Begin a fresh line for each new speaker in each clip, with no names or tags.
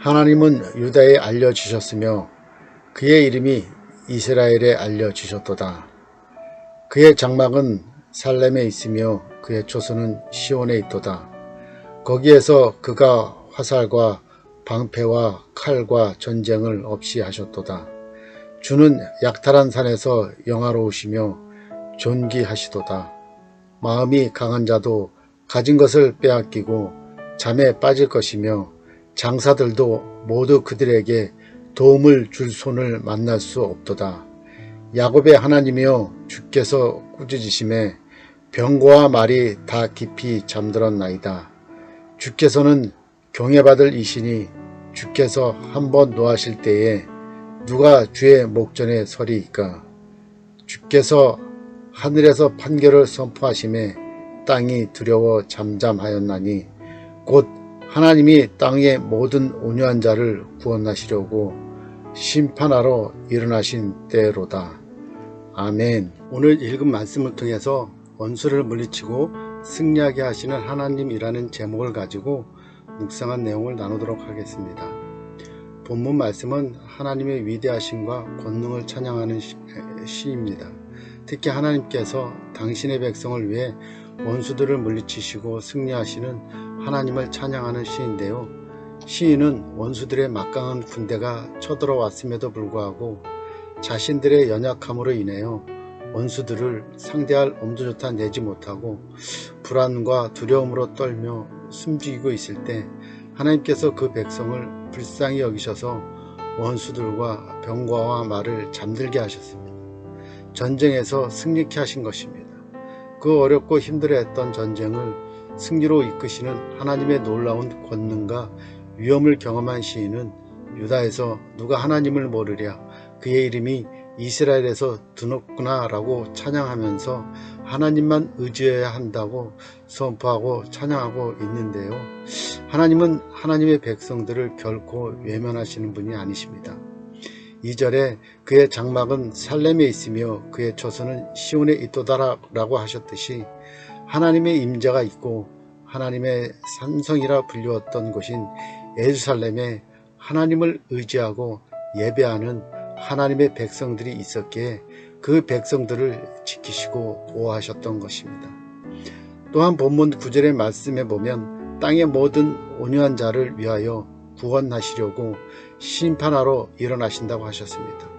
하나님은 유다에 알려주셨으며 그의 이름이 이스라엘에 알려주셨도다. 그의 장막은 살렘에 있으며 그의 초소는 시온에 있도다. 거기에서 그가 화살과 방패와 칼과 전쟁을 없이 하셨도다. 주는 약탈한 산에서 영화로우시며 존귀하시도다. 마음이 강한 자도 가진 것을 빼앗기고 잠에 빠질 것이며 장사들도 모두 그들에게 도움을 줄 손을 만날 수 없도다. 야곱의 하나님이여 주께서 꾸짖으심에 병거와 말이 다 깊이 잠들었나이다. 주께서는 경외받을 이시니 주께서 한번 노하실 때에 누가 주의 목전에 서리이까. 주께서 하늘에서 판결을 선포하심에 땅이 두려워 잠잠하였나니 곧 하나님이 땅의 모든 온유한 자를 구원하시려고 심판하러 일어나신 때로다. 아멘. 오늘 읽은 말씀을 통해서 원수를 물리치고 승리하게 하시는 하나님이라는 제목을 가지고 묵상한 내용을 나누도록 하겠습니다. 본문 말씀은 하나님의 위대하심과 권능을 찬양하는 시입니다. 특히 하나님께서 당신의 백성을 위해 원수들을 물리치시고 승리하시는 하나님을 찬양하는 시인데요. 시인은 원수들의 막강한 군대가 쳐들어왔음에도 불구하고 자신들의 연약함으로 인하여 원수들을 상대할 엄두조차 내지 못하고 불안과 두려움으로 떨며 숨죽이고 있을 때 하나님께서 그 백성을 불쌍히 여기셔서 원수들과 병거와 말을 잠들게 하셨습니다. 전쟁에서 승리케 하신 것입니다. 그 어렵고 힘들어했던 전쟁을 승리로 이끄시는 하나님의 놀라운 권능과 위엄을 경험한 시인은 유다에서 누가 하나님을 모르랴 그의 이름이 이스라엘에서 드높구나 라고 찬양하면서 하나님만 의지해야 한다고 선포하고 찬양하고 있는데요. 하나님은 하나님의 백성들을 결코 외면하시는 분이 아니십니다. 2절에 그의 장막은 살렘에 있으며 그의 처소는 시온에 있도다 라고 하셨듯이 하나님의 임재가 있고 하나님의 산성이라 불리웠던 곳인 예루살렘에 하나님을 의지하고 예배하는 하나님의 백성들이 있었기에 그 백성들을 지키시고 보호하셨던 것입니다. 또한 본문 9절의 말씀에 보면 땅의 모든 온유한 자를 위하여 구원하시려고 심판하러 일어나신다고 하셨습니다.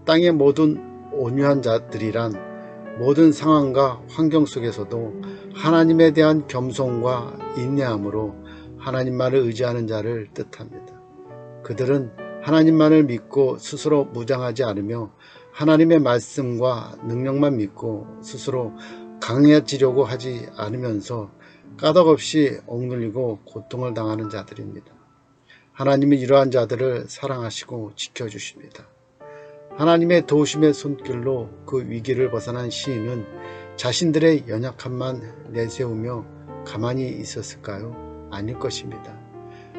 땅의 모든 온유한 자들이란 모든 상황과 환경 속에서도 하나님에 대한 겸손과 인내함으로 하나님만을 의지하는 자를 뜻합니다. 그들은 하나님만을 믿고 스스로 무장하지 않으며 하나님의 말씀과 능력만 믿고 스스로 강해지려고 하지 않으면서 까닭없이 억눌리고 고통을 당하는 자들입니다. 하나님이 이러한 자들을 사랑하시고 지켜주십니다. 하나님의 도우심의 손길로 그 위기를 벗어난 시인은 자신들의 연약함만 내세우며 가만히 있었을까요? 아닐 것입니다.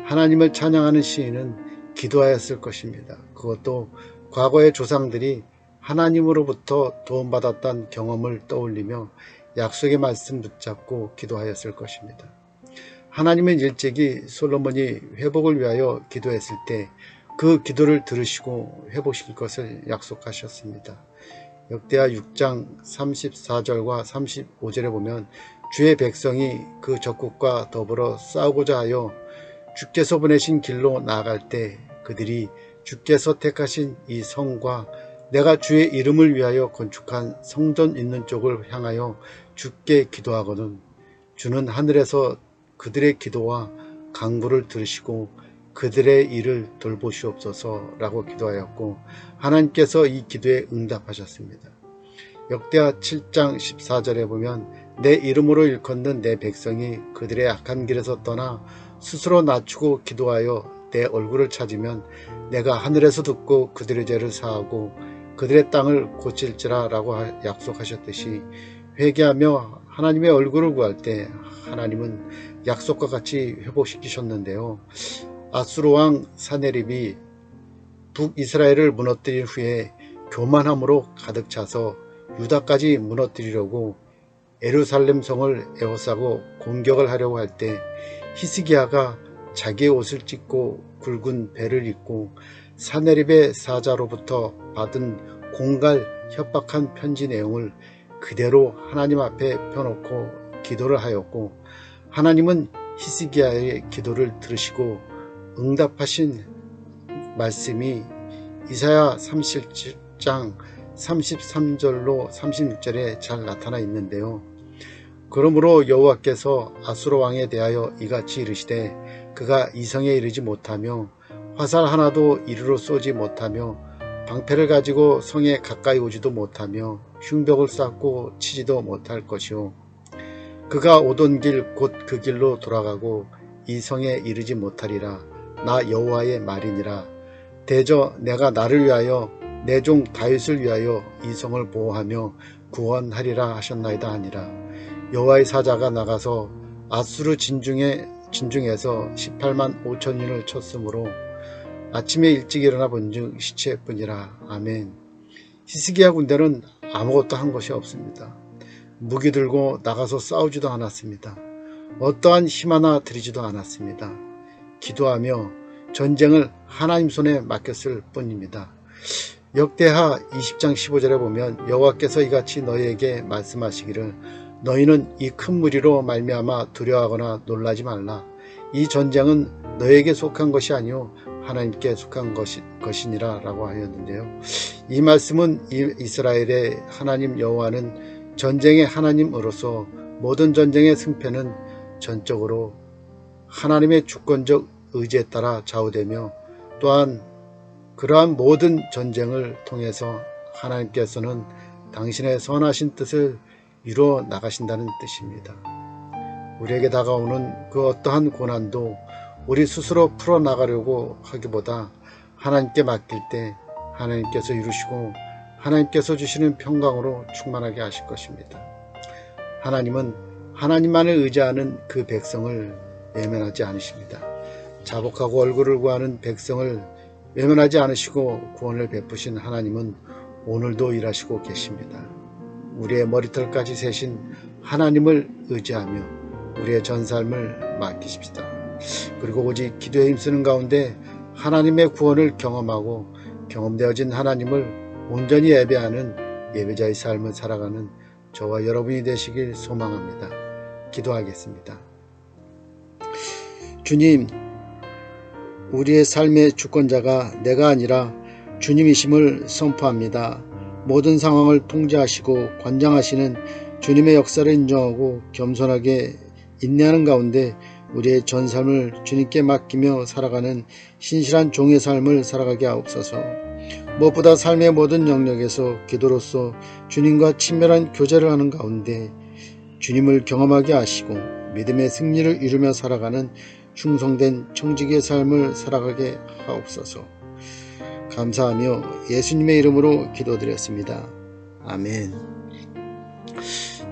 하나님을 찬양하는 시인은 기도하였을 것입니다. 그것도 과거의 조상들이 하나님으로부터 도움받았던 경험을 떠올리며 약속의 말씀 붙잡고 기도하였을 것입니다. 하나님은 일찍이 솔로몬이 회복을 위하여 기도했을 때 그 기도를 들으시고 회복시킬 것을 약속하셨습니다. 역대하 6장 34절과 35절에 보면 주의 백성이 그 적국과 더불어 싸우고자 하여 주께서 보내신 길로 나아갈 때 그들이 주께서 택하신 이 성과 내가 주의 이름을 위하여 건축한 성전 있는 쪽을 향하여 주께 기도하거든 주는 하늘에서 그들의 기도와 간구를 들으시고 그들의 일을 돌보시옵소서 라고 기도하였고 하나님께서 이 기도에 응답하셨습니다. 역대하 7장 14절에 보면 내 이름으로 일컫는 내 백성이 그들의 악한 길에서 떠나 스스로 낮추고 기도하여 내 얼굴을 찾으면 내가 하늘에서 듣고 그들의 죄를 사하고 그들의 땅을 고칠지라 라고 약속하셨듯이 회개하며 하나님의 얼굴을 구할 때 하나님은 약속과 같이 회복시키셨는데요. 아수르 왕 사네립이 북이스라엘을 무너뜨린 후에 교만함으로 가득 차서 유다까지 무너뜨리려고 예루살렘 성을 에워싸고 공격을 하려고 할 때 히스기야가 자기의 옷을 찢고 굵은 배를 입고 사내립의 사자로부터 받은 공갈 협박한 편지 내용을 그대로 하나님 앞에 펴놓고 기도를 하였고, 하나님은 히스기야의 기도를 들으시고 응답하신 말씀이 이사야 37장 33절로 36절에 잘 나타나 있는데요. 그러므로 여호와께서 아수르 왕에 대하여 이같이 이르시되, 그가 이성에 이르지 못하며 화살 하나도 이리로 쏘지 못하며 방패를 가지고 성에 가까이 오지도 못하며 흉벽을 쌓고 치지도 못할 것이요, 그가 오던 길 곧 그 길로 돌아가고 이 성에 이르지 못하리라. 나 여호와의 말이니라. 대저 내가 나를 위하여 내 종 다윗을 위하여 이 성을 보호하며 구원하리라 하셨나이다 하니라. 여호와의 사자가 나가서 아수르 진중에서 18만 5천인을 쳤으므로 아침에 일찍 일어나 본즉 시체뿐이라. 아멘. 히스기야 군대는 아무것도 한 것이 없습니다. 무기 들고 나가서 싸우지도 않았습니다. 어떠한 힘 하나 들이지도 않았습니다. 기도하며 전쟁을 하나님 손에 맡겼을 뿐입니다. 역대하 20장 15절에 보면 여호와께서 이같이 너희에게 말씀하시기를, 너희는 이 큰 무리로 말미암아 두려워하거나 놀라지 말라. 이 전쟁은 너희에게 속한 것이 아니요 하나님께 속한 것이니라 라고 하였는데요. 이 말씀은 이스라엘의 하나님 여호와는 전쟁의 하나님으로서 모든 전쟁의 승패는 전적으로 하나님의 주권적 의지에 따라 좌우되며, 또한 그러한 모든 전쟁을 통해서 하나님께서는 당신의 선하신 뜻을 이루어 나가신다는 뜻입니다. 우리에게 다가오는 그 어떠한 고난도 우리 스스로 풀어나가려고 하기보다 하나님께 맡길 때 하나님께서 이루시고 하나님께서 주시는 평강으로 충만하게 하실 것입니다. 하나님은 하나님만을 의지하는 그 백성을 외면하지 않으십니다. 자복하고 얼굴을 구하는 백성을 외면하지 않으시고 구원을 베푸신 하나님은 오늘도 일하시고 계십니다. 우리의 머리털까지 세신 하나님을 의지하며 우리의 전 삶을 맡기십시다. 그리고 오직 기도에 힘쓰는 가운데 하나님의 구원을 경험하고 경험되어진 하나님을 온전히 예배하는 예배자의 삶을 살아가는 저와 여러분이 되시길 소망합니다. 기도하겠습니다. 주님, 우리의 삶의 주권자가 내가 아니라 주님이심을 선포합니다. 모든 상황을 통제하시고 관장하시는 주님의 역사를 인정하고 겸손하게 인내하는 가운데 우리의 전 삶을 주님께 맡기며 살아가는 신실한 종의 삶을 살아가게 하옵소서. 무엇보다 삶의 모든 영역에서 기도로서 주님과 친밀한 교제를 하는 가운데 주님을 경험하게 하시고 믿음의 승리를 이루며 살아가는 충성된 청지기의 삶을 살아가게 하옵소서. 감사하며 예수님의 이름으로 기도드렸습니다. 아멘.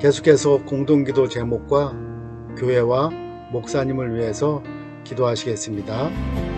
계속해서 공동기도 제목과 교회와 목사님을 위해서 기도하시겠습니다.